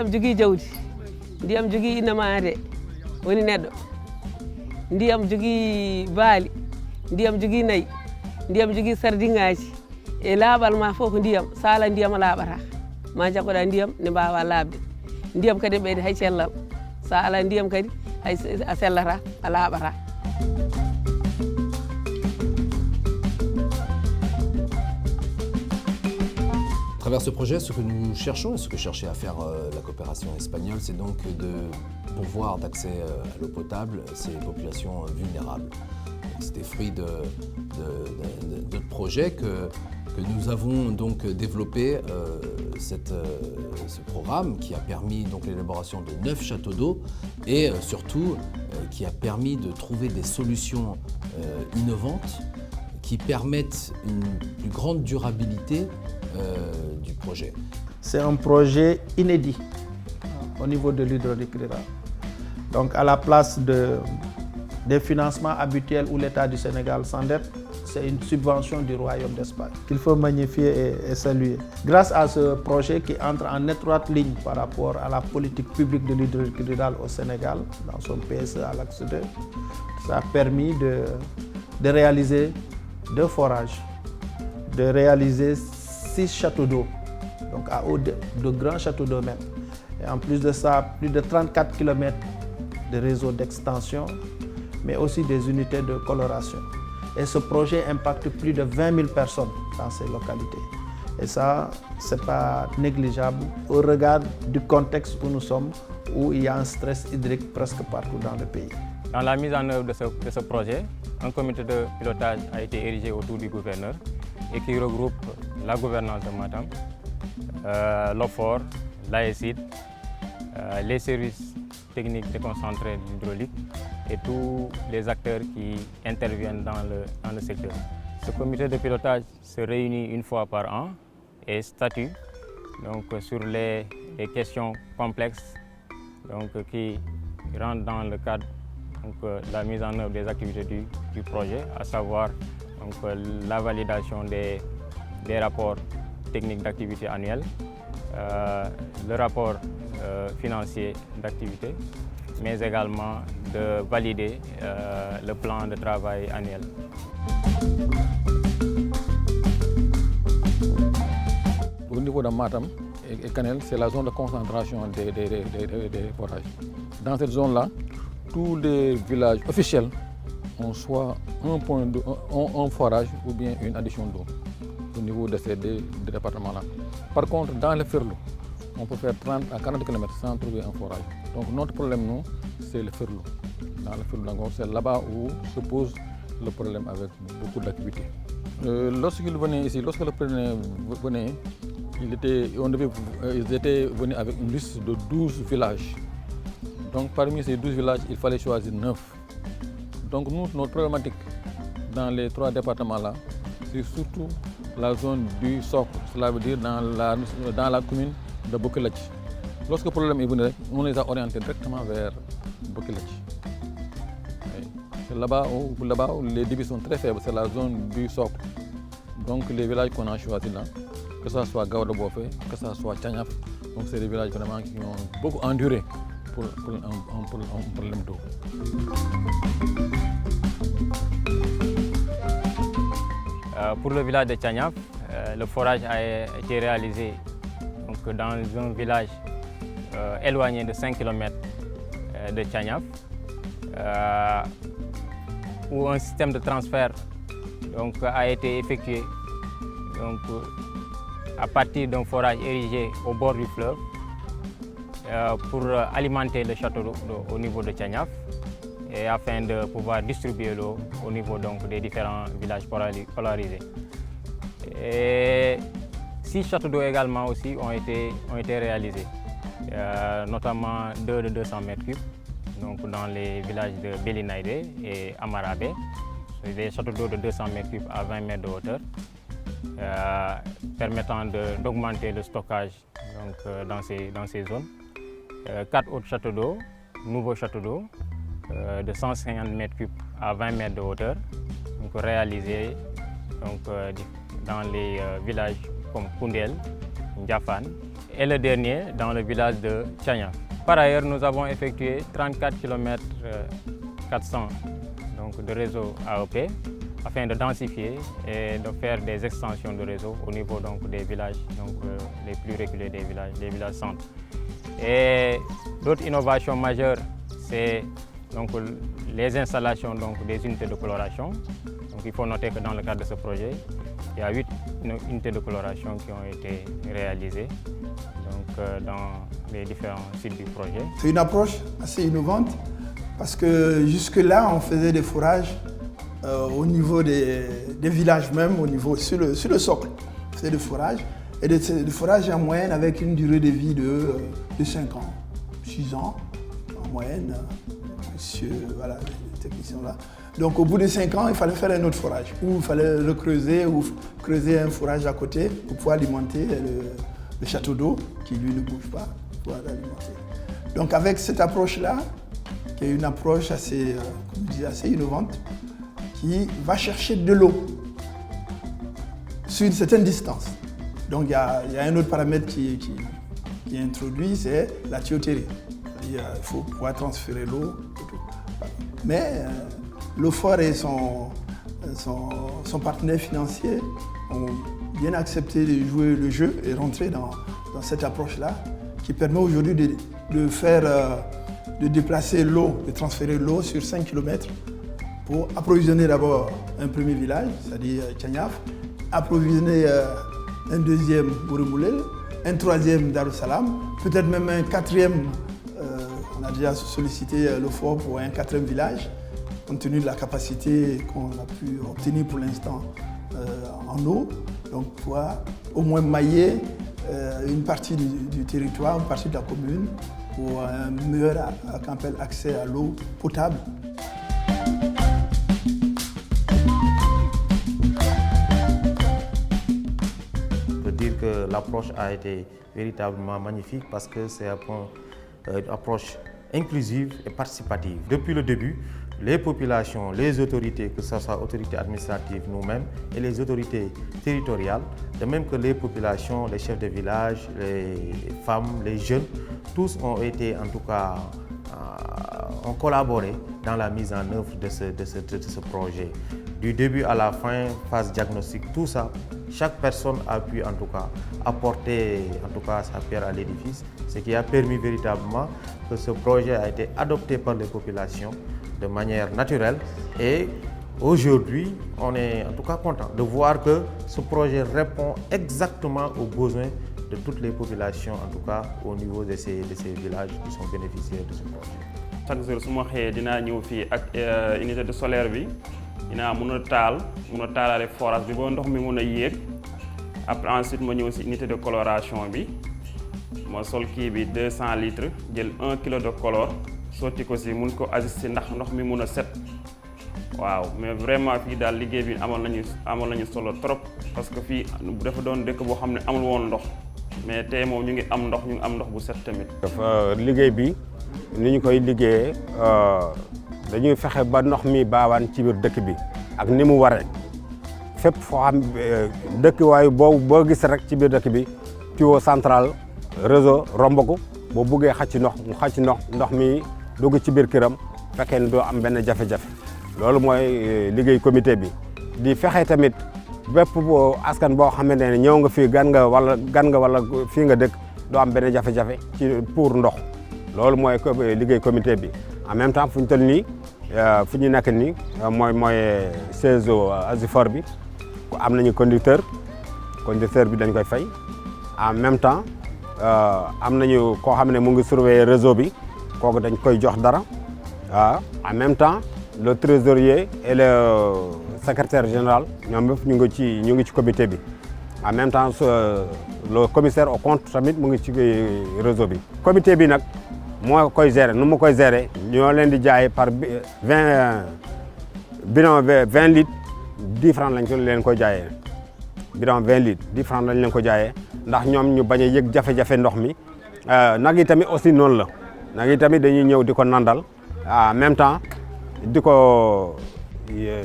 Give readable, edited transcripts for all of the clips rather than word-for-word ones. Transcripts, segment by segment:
ndiyam jogii jawdi, ndiyam jogii inamaade woni neɗɗo, ndiyam jogii baali, ndiyam jogii nayi, ndiyam jogii sardiŋaaji e laaɓal ma fof ko ndiyam so alaa ndiyam a laaɓataa ma jaggoɗaa ndiyam nde mbaawa laaɓde ndiyam kadi ɓeyde hay cellal so alaa ndiyam kadi hay a sellataa a laaɓataa. À travers ce projet, ce que nous cherchons et ce que cherchait à faire la coopération espagnole, c'est donc de pourvoir d'accès à l'eau potable ces populations vulnérables. C'était fruit de notre projet que nous avons donc développé ce programme qui a permis donc l'élaboration de 9 châteaux d'eau et surtout qui a permis de trouver des solutions innovantes qui permettent une plus grande durabilité du projet. C'est un projet inédit au niveau de l'hydraulique rurale. Donc à la place des financements habituels où l'État du Sénégal s'endette, c'est une subvention du Royaume d'Espagne qu'il faut magnifier et saluer. Grâce à ce projet qui entre en étroite ligne par rapport à la politique publique de l'hydraulique rurale au Sénégal, dans son PSE à l'axe 2, ça a permis de réaliser 2 forages, de réaliser 6 châteaux d'eau, donc à haut de grands châteaux d'eau même. Et en plus de ça, plus de 34 km de réseau d'extension, mais aussi des unités de coloration. Et ce projet impacte plus de 20 000 personnes dans ces localités. Et ça, ce n'est pas négligeable au regard du contexte où nous sommes, où il y a un stress hydrique presque partout dans le pays. Dans la mise en œuvre de ce projet, un comité de pilotage a été érigé autour du gouverneur et qui regroupe la gouvernance de Matam, l'OFOR, l'AECID, les services techniques déconcentrés de l'hydraulique et tous les acteurs qui interviennent dans le secteur. Ce comité de pilotage se réunit une fois par an et statue donc, sur les questions complexes donc, qui rentrent dans le cadre donc, la mise en œuvre des activités du projet, à savoir donc, la validation des rapports techniques d'activité annuels, le rapport financier d'activité, mais également de valider le plan de travail annuel. Au niveau de Matam et Kanel, c'est la zone de concentration des forages. Dans cette zone-là, tous les villages officiels ont soit un forage ou bien une addition d'eau au niveau de ces deux départements-là. Par contre, dans le Ferlo, on peut faire 30 à 40 km sans trouver un forage. Donc notre problème, nous, c'est le Ferlo. Dans le Ferlo, c'est là-bas où se pose le problème avec beaucoup d'activités. Lorsqu'ils venaient ici, lorsque le président venait, ils étaient venus avec une liste de 12 villages. Donc parmi ces 12 villages, il fallait choisir 9. Donc nous, notre problématique dans les 3 départements-là, c'est surtout la zone du socle, cela veut dire dans la commune de Bokelach. Lorsque le problème est venu, on les a orientés directement vers Bokelach. C'est là-bas où les débits sont très faibles, c'est la zone du socle. Donc les villages qu'on a choisis là, que ce soit Gao de Bofé, que ce soit Tchanyaf, donc c'est des villages vraiment qui ont beaucoup enduré pour un problème d'eau. Pour le village de Tchanyaf, le forage a été réalisé donc, dans un village éloigné de 5 km de Tchanyaf, où un système de transfert donc, a été effectué donc, à partir d'un forage érigé au bord du fleuve pour alimenter le château d'eau au niveau de Tchanyaf et afin de pouvoir distribuer l'eau au niveau donc, des différents villages polarisés. Et 6 châteaux d'eau également aussi ont été réalisés, notamment 2 de 200 m3 donc dans les villages de Belinaïde et Amarabé. C'est des châteaux d'eau de 200 m3 à 20 mètres de hauteur, permettant d'augmenter le stockage donc, dans ces zones. 4 autres châteaux d'eau, nouveaux châteaux d'eau, de 150 m3 à 20 mètres de hauteur, donc réalisés donc, dans les villages comme Koundel, Ndiafane et le dernier dans le village de Tchania. Par ailleurs, nous avons effectué 34 km 400 donc, de réseau AEP afin de densifier et de faire des extensions de réseau au niveau donc, des villages donc, les plus reculés des villages centres. Et d'autres innovations majeures, c'est donc, les installations donc, des unités de coloration. Donc, il faut noter que dans le cadre de ce projet, il y a 8 unités de coloration qui ont été réalisées donc, dans les différents sites du projet. C'est une approche assez innovante parce que jusque-là, on faisait des forages au niveau des villages même, sur le socle. On faisait des forages et des forages en moyenne avec une durée de vie de 5 ans, 6 ans en moyenne. Voilà, les techniciens là. Donc au bout de 5 ans, il fallait faire un autre forage, ou il fallait recreuser ou creuser un forage à côté pour pouvoir alimenter le château d'eau qui lui ne bouge pas, pour pouvoir l'alimenter. Donc avec cette approche-là, qui est une approche assez, comme je disais, assez innovante, qui va chercher de l'eau sur une certaine distance. Donc il y a un autre paramètre qui est introduit, c'est la tuyauterie. Il faut pouvoir transférer l'eau. Mais l'OFOR et son partenaire financier ont bien accepté de jouer le jeu et rentrer dans cette approche-là qui permet aujourd'hui de déplacer l'eau, de transférer l'eau sur 5 km pour approvisionner d'abord un premier village, c'est-à-dire Tchaniaf, approvisionner un deuxième Bouremoulel, un troisième Darussalam, peut-être même un quatrième. On a déjà sollicité l'OFOR pour un 4e village, compte tenu de la capacité qu'on a pu obtenir pour l'instant en eau. Donc pouvoir au moins mailler une partie du territoire, une partie de la commune pour un meilleur accès à l'eau potable. On peut dire que l'approche a été véritablement magnifique parce que c'est une approche inclusive et participative. Depuis le début, les populations, les autorités, que ce soit autorités administratives nous-mêmes et les autorités territoriales, de même que les populations, les chefs de village, les femmes, les jeunes, tous ont été en tout cas ont collaboré dans la mise en œuvre de ce projet. Du début à la fin, phase diagnostic, tout ça, chaque personne a pu en tout cas apporter sa pierre à l'édifice, ce qui a permis véritablement que ce projet a été adopté par les populations de manière naturelle et aujourd'hui, on est en tout cas content de voir que ce projet répond exactement aux besoins de toutes les populations, en tout cas au niveau de ces villages qui sont bénéficiaires de ce projet. Chaque jour, su ma xëyee dinaa ñëw fii ak unité de solaire bi dinaa mun a taalaale forage bi ba ndox mi mun a yéeg après ensuite ma ñëw si unité de coloration bi ma sol kii bi 200 litres jël 1 kilo de colore sotti ko si mun ko ajuster ndax ndox mi mun a set waaw mais vraiment fii daal liggéey bi amoon nañu solo trop parce que fii dafa doon dëkk boo xam ne amul woon ndox mais tey moom ñu ngi am ndox bu set tamit. dafa liggéey bi ni ñu koy liggéeyee dañuy fexe ba ndox mi baawaan ci biir dëkk bi ak ni mu waree fépp foo xam dëkk waaye boo gis rek ci biir dëkk bi tuyau central réseau romb ko boo buggee xacc ndox mi dugg ci biir këram fekkee ne doo am benn jafe-jafe loolu mooy liggéey comité bi di fexe tamit bépp askan boo xamante ne ñëw nga fii gan nga wala fii nga dëkk doo am benn jafe-jafe ci pour ndox loolu mooy liggéey comité bi en même temps fu ñu toll nii fu ñu nekk nii mooy CESO Asifor bi am nañu conducteur bi dañ koy fay en même temps am nañu koo xam ne mu ngi surveiller réseau bi kooku dañ koy jox dara waaw en même temps le trésorier et le secrétaire général ñoom ñëpp ñu ngi ci comité bi en même temps le commissaire au compte tamit mu ngi ci réseau bi. comité bi nag moo koy gérer nu mu koy gérer ñoo leen di jaay par 20 litres 10 francs lañ leen koy jaayee bidon 20 litres 10 francs lañ leen ko jaayee ndax ñoom ñu bañ a yëg jafe-jafe ndox mi nag yi tamit aussi noonu la nag yi tamit dañuy ñëw di ko nandal en même temps di ko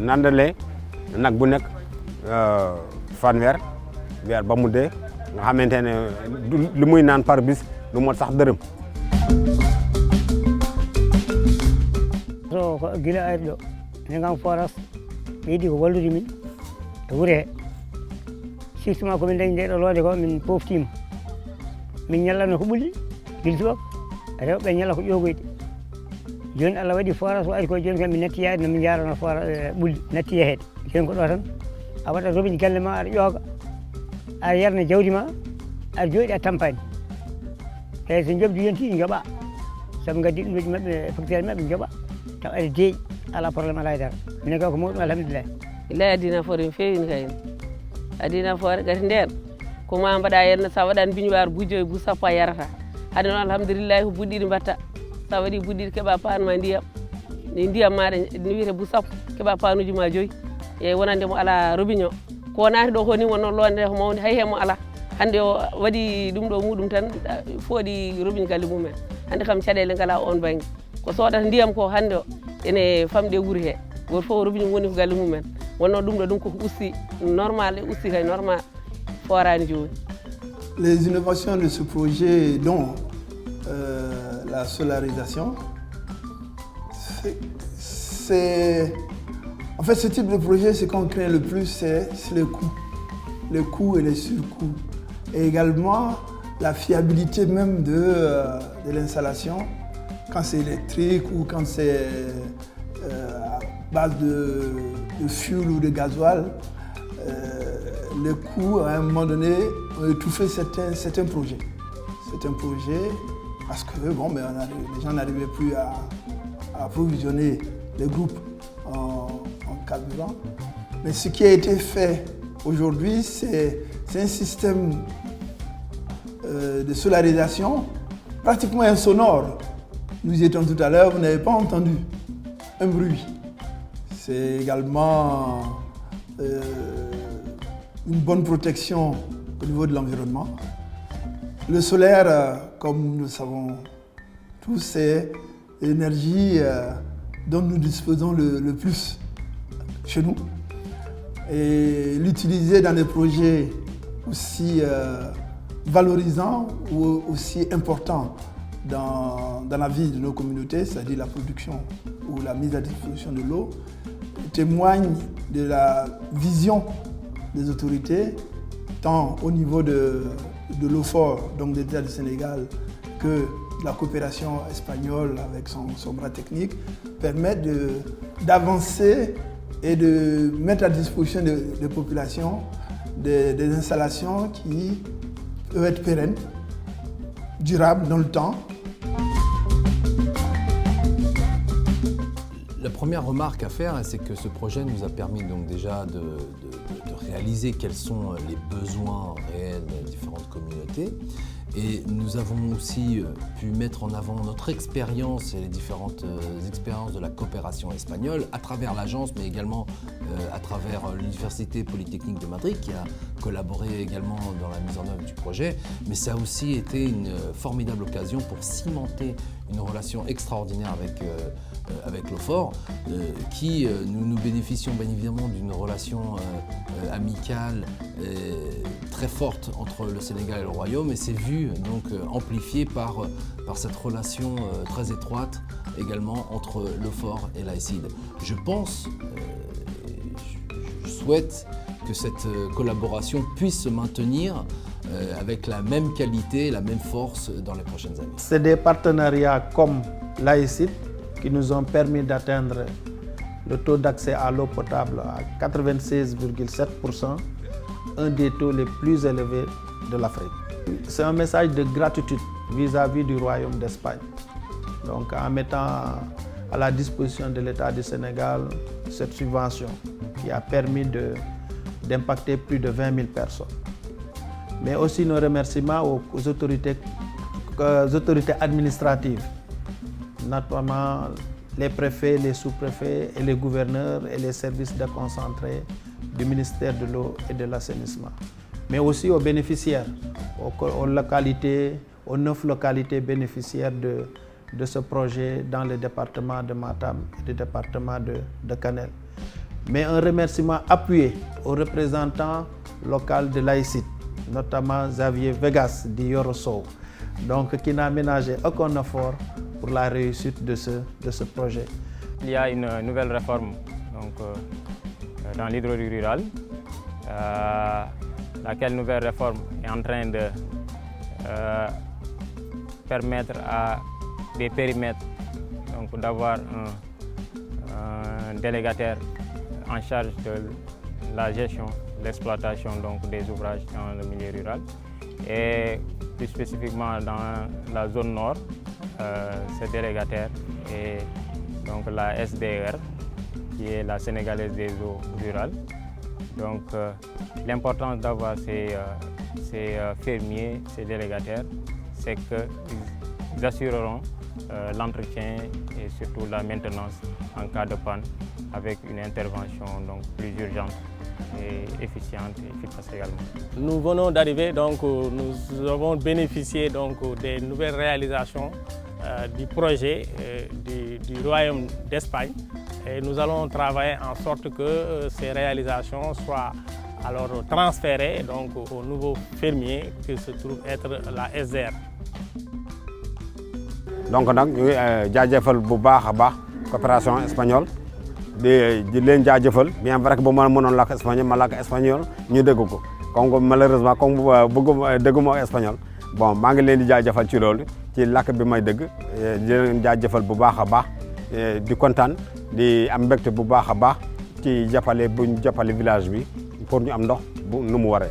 nandale nag bu nekk fanweer weer ba mu dee nga xamante ne lu muy naan par bis lu mot sax dërëm. so ko gila ari ɗo negam forage ɓeydi ko wallude min to wuure he surtout komin dañi nde ɗo loode ko min poftima min ñallatno ko ɓulli guila tubak rewɓe ñalla ko ƴogoyde joni Allah waɗi forage o ari ko joni kam mi natti yaade nomin jarano forage ɓulli natti yaheede joni ko ɗo tan a waɗat robiñ galle ma aɗa ƴooga aɗa yarna jawdi ma aɗa jooɗi a tampani eyyi so jobdi yonti jooɓa saabu gaddi ɗum ɗoji mabɓe facteur mabɓe jooɓa taw aɗa deeƴi ala probléme ala haydara minen kaw ko muɗum alhamdulillah ila adina foore no fewi kayne adina foore gati nden ko ma mbaɗa henna sa waɗani biñoire buuɗi joyyi buuɗi sappo a yarata hade noon alhamdulillahi ko buuɗi ɗiɗi mbatta sa waɗi buuɗi ɗiɗi keeɓa panma ndiyam ni ndiyam maɗa no wiyete buuɗi sappo keeɓa panuji ma joyyi eyyi wonande mo ala robinet ko naati ɗo ko ni wonno londe ko mawde hay hemo ala hande o waɗi ɗum ɗo muɗum tan fooɗi robinet galle mumen hande kam caɗele ngala on banggue ko sodata ndiyam ko hande o ene famɗe wuuri he goto fof robinet woni ko galle mumen wonno ɗum ɗo ɗum koko usti normal e usti kay normal forani joni. Les innovations de ce projet, dont la solarisation, en fait, ce type de projet, ce qu'on craint le plus, c'est les coûts et les surcoûts. Et également, la fiabilité même de l'installation, quand c'est électrique ou quand c'est à base de fuel ou de gasoil. Les coûts, à un moment donné, ont étouffé certains projets. C'est un projet parce que bon, mais les gens n'arrivaient plus à approvisionner les groupes en carburant. Mais ce qui a été fait aujourd'hui, c'est un système de solarisation pratiquement insonore. Nous y étions tout à l'heure, vous n'avez pas entendu un bruit. C'est également une bonne protection au niveau de l'environnement. Le solaire, comme nous le savons tous, c'est l'énergie dont nous disposons le plus chez nous. Et l'utiliser dans des projets aussi valorisants ou aussi importants dans la vie de nos communautés, c'est-à-dire la production ou la mise à disposition de l'eau, témoigne de la vision des autorités, tant au niveau de l'OFOR, donc de l'État du Sénégal, que la coopération espagnole avec son bras technique, permettent d'avancer et de mettre à disposition des populations des installations qui peuvent être pérennes, durables dans le temps. La première remarque à faire, c'est que ce projet nous a permis donc déjà de réaliser quels sont les besoins réels des différentes communautés. Et nous avons aussi pu mettre en avant notre expérience et les différentes expériences de la coopération espagnole à travers l'agence, mais également à travers l'Université Polytechnique de Madrid qui a collaboré également dans la mise en œuvre du projet. Mais ça a aussi été une formidable occasion pour cimenter une relation extraordinaire avec l'OFOR, qui nous bénéficions bien évidemment d'une relation amicale très forte entre le Sénégal et le Royaume, et c'est vu donc amplifié par cette relation très étroite également entre l'OFOR et l'AECID. Je pense, je souhaite que cette collaboration puisse se maintenir avec la même qualité, la même force dans les prochaines années. C'est des partenariats comme l'AECID qui nous ont permis d'atteindre le taux d'accès à l'eau potable à 96,7%, un des taux les plus élevés de l'Afrique. C'est un message de gratitude vis-à-vis du Royaume d'Espagne. Donc en mettant à la disposition de l'État du Sénégal cette subvention qui a permis d'impacter plus de 20 000 personnes. Mais aussi nos remerciements aux autorités administratives, notamment les préfets, les sous-préfets et les gouverneurs et les services déconcentrés du ministère de l'eau et de l'assainissement. Mais aussi aux bénéficiaires, aux localités, aux 9 localités bénéficiaires de ce projet dans le département de Matam et le département de Kanel. Mais un remerciement appuyé aux représentants locaux de l'AECID, notamment Xavier Vegas d'Yoroso, donc qui n'a ménagé aucun effort pour la réussite de ce projet. Il y a une nouvelle réforme donc, dans l'hydraulique rurale. Laquelle nouvelle réforme est en train de permettre à des périmètres d'avoir un délégataire en charge de la gestion, l'exploitation des ouvrages dans le milieu rural. Et plus spécifiquement dans la zone nord, ce délégataire est donc la SDR, qui est la Sénégalaise des eaux rurales. Donc l'importance d'avoir ces fermiers, ces délégataires, c'est qu'ils assureront l'entretien et surtout la maintenance en cas de panne avec une intervention donc plus urgente et efficiente et efficace également. Nous venons d'arriver, donc nous avons bénéficié donc des nouvelles réalisations du projet du Royaume d'Espagne et nous allons travailler en sorte que ces réalisations soient alors transférées donc au nouveau fermier qui se trouve être la SDR. Donc nag ñu ngi jaajëfal bu baax a baax coopération espagnole di leen jaajëfal bien vrai que bu ma mënoon làkk espagnol ma làkk espagnol ñu dégg ko comme malheureusement comme bëgguma dégguma espagnol bon maa ngi leen di jaajëfal ci loolu ci làkk bi may dégg di leen jaajëfal bu baax a baax di kontaan di am mbégte bu baax a baax ci jàppale bu ñu jàppale village bi pour ñu am ndox bu nu mu waree.